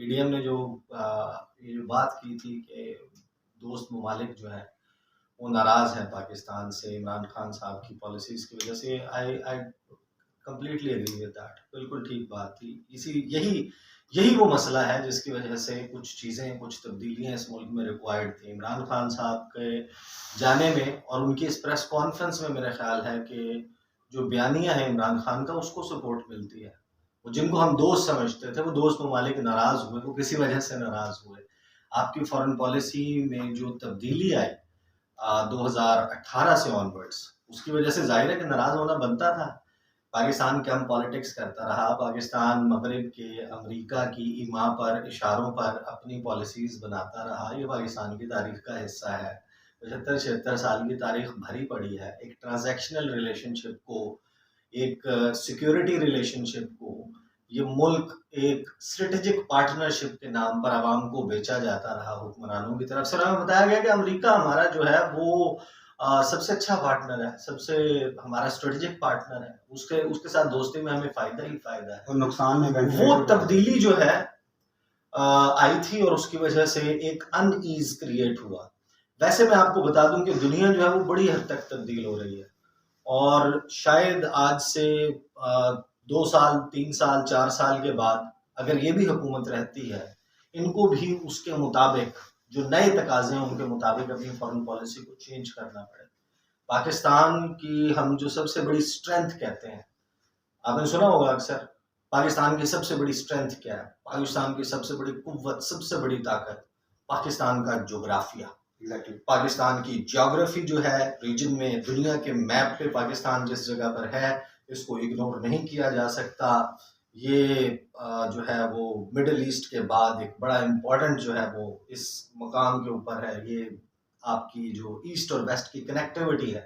PDM ने जो ये जो बात की थी कि दोस्त ममालिक जो है वो नाराज़ हैं पाकिस्तान से इमरान खान साहब की पॉलिसीज़ की वजह से। I I completely agree with that. बिल्कुल ठीक बात थी। इसी यही यही वो मसला है जिसकी वजह से कुछ चीज़ें, कुछ तब्दीलियाँ इस मुल्क में रिक्वायर्ड थी। इमरान खान साहब के जाने में और उनकी इस प्रेस कॉन्फ्रेंस में मेरा ख़्याल है कि जो बयानिया है इमरान खान का उसको सपोर्ट मिलती है। वो जिनको हम दोस्त समझते थे, वो दोस्त ममालिक नाराज़ हुए, वो किसी वजह से नाराज़ हुए। आपकी फ़ॉरेन पॉलिसी में जो तब्दीली आई 2018 से ऑनवर्ड्स, उसकी वजह से ज़ाहिर है कि नाराज़ होना बनता था। पाकिस्तान कम पॉलिटिक्स करता रहा, पाकिस्तान मगरिब के, अमेरिका की ईमा पर, इशारों पर अपनी पॉलिसीज़ बनाता रहा। ये पाकिस्तान की तारीख़ का हिस्सा है। 75-76 साल की तारीख़ भरी पड़ी है। एक ट्रांज़ैक्शनल रिलेशनशिप को, एक सिक्योरिटी रिलेशनशिप को, ये मुल्क एक स्ट्रेटेजिक पार्टनरशिप के नाम पर आवाम को बेचा जाता रहा हुक्मरानों की तरफ से। और हमें बताया गया कि अमेरिका हमारा जो है वो सबसे अच्छा पार्टनर है, सबसे हमारा स्ट्रेटेजिक पार्टनर है, उसके उसके साथ दोस्ती में हमें फ़ायदा ही फ़ायदा है। और नुकसान में वो तब्दीली जो है आई थी और उसकी वजह से एक अनईज़ क्रिएट हुआ। वैसे मैं आपको बता दूं कि दुनिया जो है वो बड़ी हद तक तब्दील हो रही है और शायद आज से 2 साल, 3 साल, 4 साल के बाद अगर ये भी हुकूमत रहती है, इनको भी उसके मुताबिक जो नए तकाज़े हैं उनके मुताबिक अपनी फॉरेन पॉलिसी को चेंज करना पड़े। पाकिस्तान की हम जो सबसे बड़ी स्ट्रेंथ कहते हैं, आपने सुना होगा अक्सर, पाकिस्तान की सबसे बड़ी स्ट्रेंथ क्या है? पाकिस्तान की सबसे बड़ी कुव्वत, सबसे बड़ी ताकत, पाकिस्तान का जोग्राफिया। पाकिस्तान की ज्योग्राफी जो है रीजन में, दुनिया के मैप पे पाकिस्तान जिस जगह पर है, इसको इग्नोर नहीं किया जा सकता। ये जो है वो मिडल ईस्ट के बाद एक बड़ा इम्पोर्टेंट जो है वो इस मकाम के ऊपर है। ये आपकी जो ईस्ट और वेस्ट की कनेक्टिविटी है,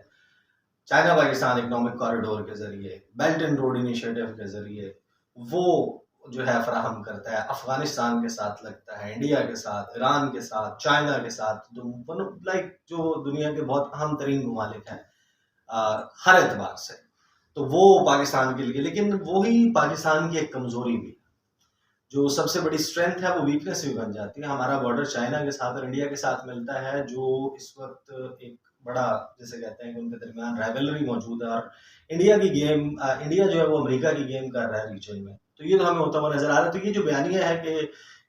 चाइना पाकिस्तान इकोनॉमिक कॉरिडोर के जरिए, बेल्ट एंड रोड इनिशिएटिव के जरिए वो जो है फराहम करता है। अफगानिस्तान के साथ लगता है, इंडिया के साथ, ईरान के साथ, चाइना के साथ, लाइक जो दुनिया के बहुत अहम तरीन ममालिक हैं हर एतबार से। तो वो पाकिस्तान के लिए, लेकिन वही पाकिस्तान की एक कमजोरी भी, जो सबसे बड़ी स्ट्रेंथ है वो वीकनेस भी बन जाती है। हमारा बॉर्डर चाइना के साथ और इंडिया के साथ मिलता है, जो इस वक्त एक बड़ा, जैसे कहते हैं कि उनके दरमियान राइवलरी मौजूद है और इंडिया की गेम, इंडिया जो है वो अमेरिका की गेम कर रहा है रीजन में। तो ये तो हमें होता हुआ नजर आ रहा है। तो ये जो बयानिया है कि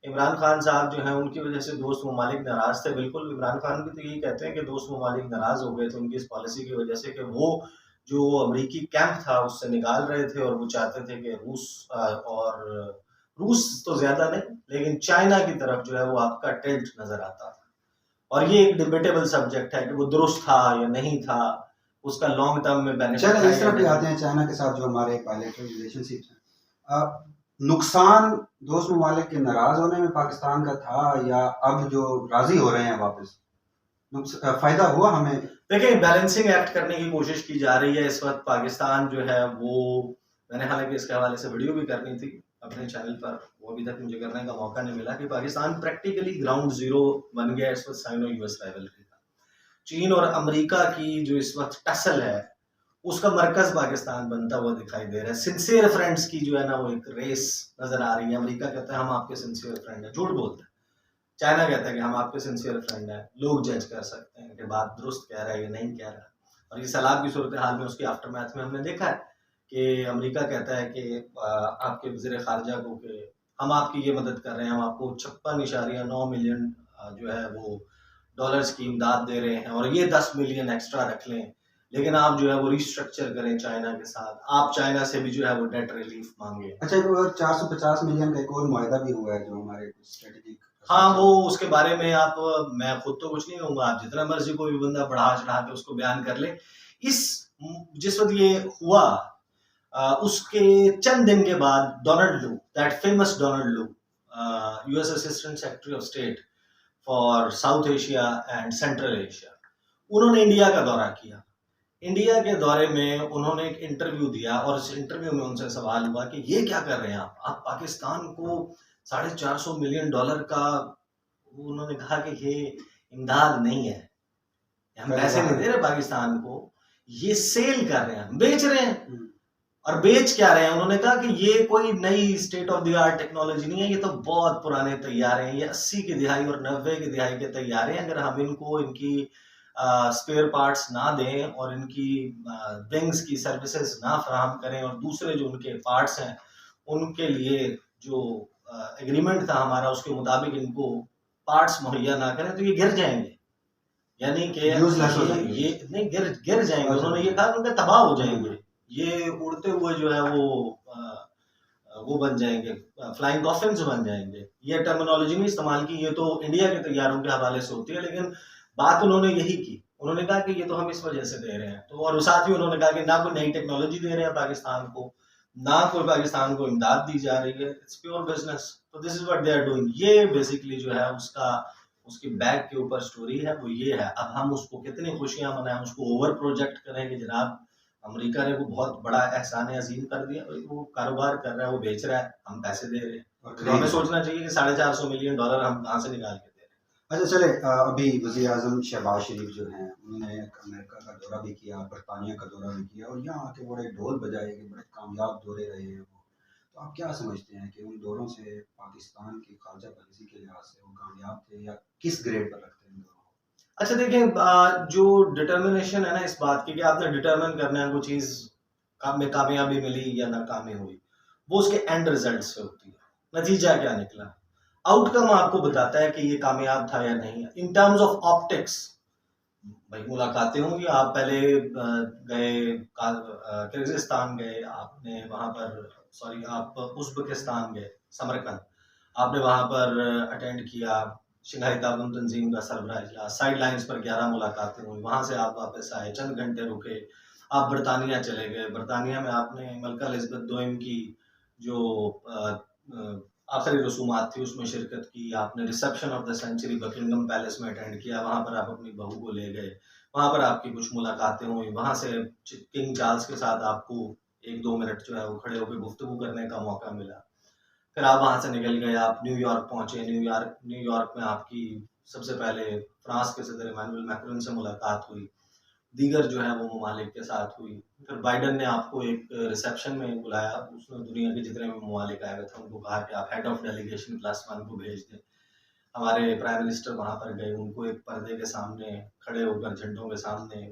इमरान खान साहब जो है उनकी वजह से दोस्त ममालिक नाराज थे, बिल्कुल इमरान खान भी तो यही कहते हैं कि दोस्त ममालिक नाराज हो गए थे उनकी इस पॉलिसी की वजह से कि वो जो अमरीकी कैंप था उससे निकाल रहे थे और वो चाहते थे कि और रूस तो ज्यादा नहीं, लेकिन चाइना की तरफ जो है वो आपका टिल्ट नजर आता था। और ये एक डिबेटेबल सब्जेक्ट है कि वो दुरुस्त था या नहीं था, उसका लॉन्ग टर्म में बेनिफिट है। इस तरफ भी आते हैं चाइना के साथ जो हमारे बायलैटरल रिलेशनशिप है। नुकसान दोस्त ममालिक के नाराज होने में पाकिस्तान का था या अब जो राजी हो रहे हैं वापस, फायदा हुआ हमें? देखिए, बैलेंसिंग एक्ट करने की कोशिश की जा रही है इस वक्त। पाकिस्तान जो है वो, मैंने हालांकि इसके हवाले से वीडियो भी करनी थी अपने चैनल पर, वो अभी तक मुझे करने का मौका नहीं मिला, कि पाकिस्तान प्रैक्टिकली ग्राउंड जीरो बन गया इस वक्त साइनो यूएस राइवलरी का। चीन और अमेरिका की जो इस वक्त टसल है उसका मरकज पाकिस्तान बनता हुआ दिखाई दे रहा है। सिंसियर फ्रेंड्स की जो है ना वो एक रेस नजर आ रही है। अमेरिका कहता है हम आपके सिंसियर फ्रेंड है, झूठ बोलते हैं। चाइना कहता है कि हम आपके सिंसियर फ्रेंड हैं। लोग जज कर सकते हैं कि बात दुरुस्त कह रहा है या नहीं कह रहा है। और ये सलाह की सूरत हाल में उसकी आफ्टरमैथ में हमने देखा है कि अमेरिका कहता है कि आपके वज़ीर ख़ारजा को कि हम आपकी ये मदद कर रहे हैं, हम आपको 56.9 मिलियन जो है वो डॉलर्स की इमदाद दे रहे हैं और ये 10 मिलियन एक्स्ट्रा रख लें, लेकिन आप जो है वो रिस्ट्रक्चर करें चाइना के साथ, आप चाइना से भी जो है वो डेट रिलीफ मांगे। अच्छा, 450 मिलियन का एक और मुआहदा भी हुआ है जो हमारे स्ट्रेटेजिक। हाँ, वो उसके बारे में आप, मैं खुद तो कुछ नहीं कहूँगा, आप जितना मर्जी कोई भी बंदा बढ़ा चढ़ा के उसको बयान कर ले। इस जिस वक्त ये हुआ उसके चंद दिन के बाद डोनाल्ड लू, दैट फेमस डोनाल्ड लू, US assistant secretary of state for south Asia and central Asia, उन्होंने इंडिया का दौरा किया। इंडिया के दौरे में उन्होंने एक इंटरव्यू दिया और इस इंटरव्यू में उनसे सवाल हुआ कि ये क्या कर रहे हैं आप पाकिस्तान को $450 मिलियन का, उन्होंने कहा कि ये इमदाद नहीं है, हम पैसे नहीं दे रहे पाकिस्तान को, ये सेल कर रहे हैं, बेच रहे हैं। और बेच क्या रहे हैं? उन्होंने कहा कि ये कोई नई state of the art technology नहीं है, ये तो बहुत पुराने तैयारे हैं, ये 80 की दिहाई और 90 की दिहाई के तैयारे हैं। अगर हम इनको इनकी स्पेयर पार्ट्स ना दें और इनकी विंग्स की सर्विसेज ना फराहम करें और दूसरे जो उनके पार्ट्स हैं उनके लिए जो एग्रीमेंट था हमारा उसके मुताबिक इनको पार्ट्स मुहैया ना करें तो ये गिर जाएंगे। यानी कि यूजलेस हो जाएंगे। ये नहीं गिर गिर जाएंगे। उन्होंने ये कहा उनके तबाह हो जाएंगे, ये उड़ते हुए जो है वो बन जाएंगे, फ्लाइंग कॉफिन्स बन जाएंगे। ये टर्मिनोलॉजी नहीं इस्तेमाल की, ये तो इंडिया के तैयारों के हवाले से होती है, लेकिन बात उन्होंने यही की। उन्होंने कहा कि ये तो हम इस वजह से दे रहे हैं। तो और साथ ही उन्होंने कहा कि ना कोई नई टेक्नोलॉजी दे रहे हैं पाकिस्तान को, ना कोई पाकिस्तान को इमदाद दी जा रही है, इट्स प्योर बिजनेस। तो this is what they are doing. ये बेसिकली जो है उसकी बैग के ऊपर स्टोरी है, वो ये है। अब हम उसको कितनी खुशियां मनाएं, उसको ओवर प्रोजेक्ट करें कि जनाब अमेरिका ने को बहुत बड़ा एहसान अजीम कर दिया, वो कारोबार कर रहा है, वो बेच रहा है, हम पैसे दे रहे हैं। तो हमें सोचना चाहिए कि $450 मिलियन हम कहाँ से निकाल के दे रहे हैं। अच्छा चले, अभी वज़ीर आज़म शहबाज शरीफ जो हैं उन्होंने अमेरिका का दौरा भी किया, बरतानिया का दौरा भी किया और यहाँ आके बड़े ढोल बजाए कि बड़े कामयाब दौरे रहे हैं वो। तो आप क्या समझते हैं कि उन दौरों से पाकिस्तान की खारजा पॉलिसी के लिहाज से वो कामयाब थे या किस ग्रेड पर रखते हैं इन दौरों को? अच्छा देखिए, जो डिटर्मिनेशन है ना इस बात की कि आपने डिटर्मिन करना है कोई चीज में कामयाबी मिली या नाकामी हुई, वो उसके एंड रिजल्ट से होती है। नतीजा क्या निकला, आउटकम आपको बताता है कि ये कामयाब था या नहीं। इन टर्म्स ऑफ ऑप्टिक्स भाई मुलाकातें होंगी। आप पहले गए किर्गिस्तान गए, आपने वहां पर सॉरी आप उज़्बेकिस्तान गए, समरकंद, आपने वहां पर अटेंड किया शंघाई ताउन तंजीम का सरबराह इजलास। साइड लाइन्स पर 11 मुलाकातें हुई, वहां से आप वापस आए, चंद घंटे रुके, आप बरतानिया चले गए। बरतानिया में आपने मलका एलिज़ाबेथ दोम की जो आखिरी रसूमात थी उसमें शिरकत की। आपने reception of the century Buckingham Palace में अटेंड किया, वहां पर आप अपनी बहू को ले गए, वहां पर आपकी कुछ मुलाकातें हुई। वहां से किंग चार्ल्स के साथ आपको 1-2 मिनट जो है वो खड़े होकर गुफ्तगू करने का मौका मिला। फिर आप वहां से निकल गए, आप न्यूयॉर्क पहुंचे। न्यूयॉर्क में आपकी सबसे पहले फ्रांस के सदर इमानुएल मैक्रोन से मुलाकात हुई, दीगर जो है वो ममालिक के साथ हुई। फिर बाइडन ने आपको एक रिसेप्शन में बुलाया, उसमें दुनिया के जितने भी ममालिक आए हुए थे उनको कहा कि आप हेड ऑफ डेलीगेशन +1 को भेज दें। हमारे प्राइम मिनिस्टर वहां पर गए, उनको एक पर्दे के सामने खड़े होकर झंडों के सामने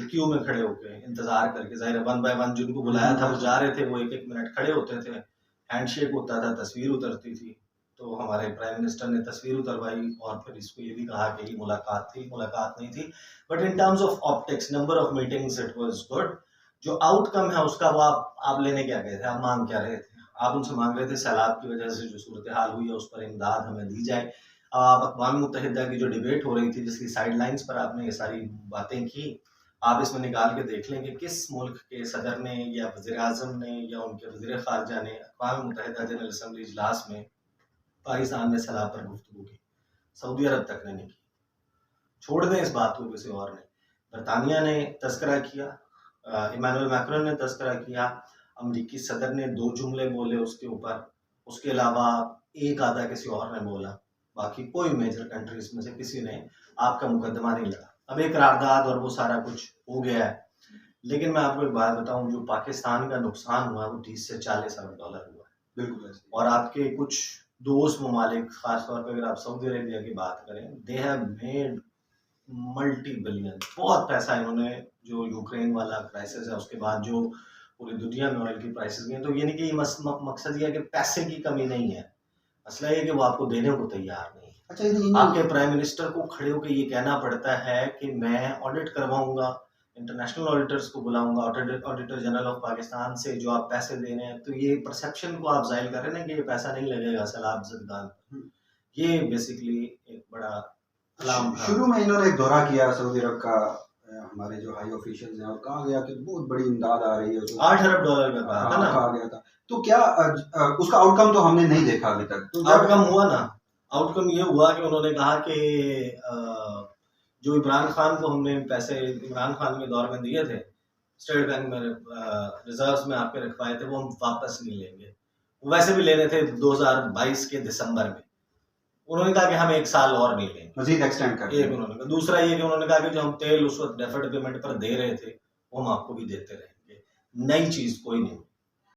क्यू में खड़े होकर इंतजार करके, जाहिर 1 बाय 1 जिनको बुलाया था वो जा रहे थे, वो 1-1 मिनट खड़े होते थे, हैंडशेक होता था, तस्वीर उतरती थी। तो हमारे प्राइम मिनिस्टर ने तस्वीर उतरवाई और फिर इसको ये भी कहा कि ये मुलाकात थी, मुलाकात नहीं थी, but in terms of optics, number of meetings, it was good. जो आउटकम है उसका वो आप लेने क्या गए थे, आप मांग क्या रहे थे? आप उनसे मांग रहे थे सैलाब की वजह से जो सूरत हाल हुई है उस पर इमदाद हमें दी जाए। आप अक़वाम मुत्तहिदा की जो डिबेट हो रही थी जिसकी साइड लाइन्स पर आपने ये सारी बातें की, आप इसमें निकाल के देख लें कि किस मुल्क के सदर ने या वज़ीर आज़म ने या उनके वज़ीर ख़ारजा ने अक़वाम मुत्तहिदा जनरल असम्बली इजलास में पाकिस्तान में सलाह पर गुफ्तगू की। सऊदी अरब तक ने नहीं की। छोड़ दें इस बात को किसी और ने। बरतानिया ने तस्करा किया, इमानुएल मैक्रोन ने तस्करा किया, अमरीकी सदर ने 2 जुमले बोले उसके ऊपर, उसके अलावा एक आधा किसी और ने बोला, बाकी कोई मेजर कंट्रीज में से किसी ने आपका मुकदमा नहीं लगा। अब एक करारदाद और वो सारा कुछ हो गया है, लेकिन मैं आपको एक बात बताऊं, जो पाकिस्तान का नुकसान हुआ वो 30 से 40 अरब डॉलर हुआ है। बिल्कुल ऐसे। और आपके कुछ दोस्त ममालिक, खासतौर पर अगर आप सऊदी अरेबिया की बात करें, they have made multi billion, बहुत पैसा इन्होंने, जो यूक्रेन वाला क्राइसिस है उसके बाद जो पूरी दुनिया में ऑयल की प्राइसेस गई, तो ये नहीं कि ये मकसद ये है कि पैसे की कमी नहीं है, मसला ये कि वो आपको देने को तैयार नहीं है। अच्छा, आपके प्राइम मिनिस्टर को खड़े होकर ये कहना पड़ता है कि मैं ऑडिट करवाऊंगा, इंटरनेशनल ऑडिटर्स को बुलाऊंगा, ऑडिटर जनरल ऑफ पाकिस्तान से, जो आप पैसे दे रहे हैं, तो ये परसेप्शन को आप जाहिर कर रहे हैं ना कि ये पैसा नहीं लगेगा सैलाब ज़दगान पर। ये बेसिकली एक बड़ा अलार्म था। शुरू में इन्होंने एक दौरा किया सऊदी अरब का, हमारे जो हाई ऑफिशियल्स हैं, और कहा गया कि बहुत बड़ी इमदाद आ रही है, $8 अरब का कहा था ना, कहा गया था। तो क्या उसका आउटकम तो हमने नहीं देखा अभी तक। तो आउटकम हुआ ना, आउटकम ये हुआ कि उन्होंने कहा कि जो इमरान खान को हमने पैसे इमरान खान के दौर में दिए थे, स्टेट बैंक में रिजर्व्स में आपके रखवाए थे, वो हम वापस नहीं लेंगे। वो वैसे भी लेने थे 2022 के दिसंबर में, उन्होंने कहा कि हम 1 साल और नहीं लेंगे, मजीद एक्सटेंड कर एक उन्होंने कहा। दूसरा ये कि उन्होंने कहा कि जो हम तेल उस वक्त डेफर्ड पेमेंट पर दे रहे थे वो हम आपको भी देते रहेंगे। नई चीज कोई नहीं।